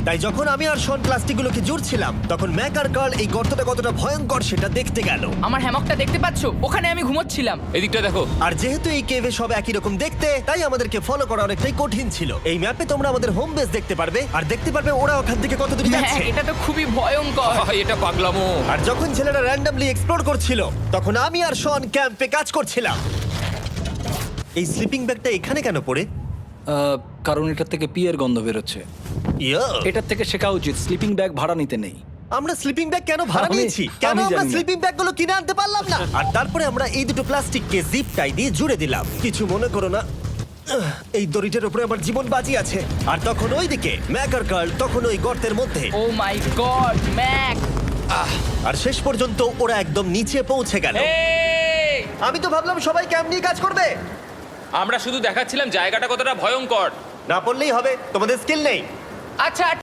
তাই যখন আমি আর শন প্লাস্টিকগুলোকে জুড়ছিলাম তখন ম্যাক আর কার্ল এই গর্তটা কতটা ভয়ঙ্কর সেটা দেখতে গেল। আমার হ্যামকটা দেখতে পাচ্ছো? ওখানে আমি ঘুমোচ্ছিলাম। এদিকটা দেখো। আর যেহেতু এই কেভে সব একই রকম দেখতে, তাই আমাদেরকে ফলো করা অনেকটাই কঠিন ছিল। এই ম্যাপে তোমরা আমাদের হোম বেস দেখতে পারবে আর দেখতে পারবে ওরা ওখান থেকে কত দূর হ্যাঁ, যাচ্ছে। এটা তো খুবই ভয়ঙ্কর। এটা পাগলামো। আর যখন ছেলেরা র্যান্ডমলি এক্সপ্লোর করছিল তখন আমি আর শন ক্যাম্পে কাজ করছিলাম। এই স্লিপিং ব্যাগটা এখানে কেন পড়ে? কারণ এটার থেকে পিয়ের গন্ধ বেরোচ্ছে। ইয়া, এটার থেকে শেখা উচিত স্লিপিং ব্যাগ ভাড়া নিতে নেই। আমরা স্লিপিং ব্যাগ কেন ভাড়া আমি- নিয়েছি? কেন আমি আমরা জানি না। স্লিপিং ব্যাগগুলো কিনে আনতে পারলাম না? আর তারপরে আমরা এই দুটো প্লাস্টিককে জিপ টাই দিয়ে জুড়ে দিলাম। কিছু মনে করো না, এই দড়িটার উপরে আমার জীবন বাজি আছে। আর তখন ওইদিকে ম্যাক আর কার্ল তখন ওই গর্তের মধ্যে। ও মাই গড, ম্যাক! আর শেষ পর্যন্ত ওরা একদম নিচে পৌঁছে গেল। এই! আমি তো ভাবলাম সবাই ক্যাম্প নিয়ে কাজ করবে। আমরা শুধু দেখাচ্ছিলাম জায়গাটা কতটা ভয়ঙ্কর। না পড়লেই হবে, তোমাদের স্কিল নেই। আচ্ছা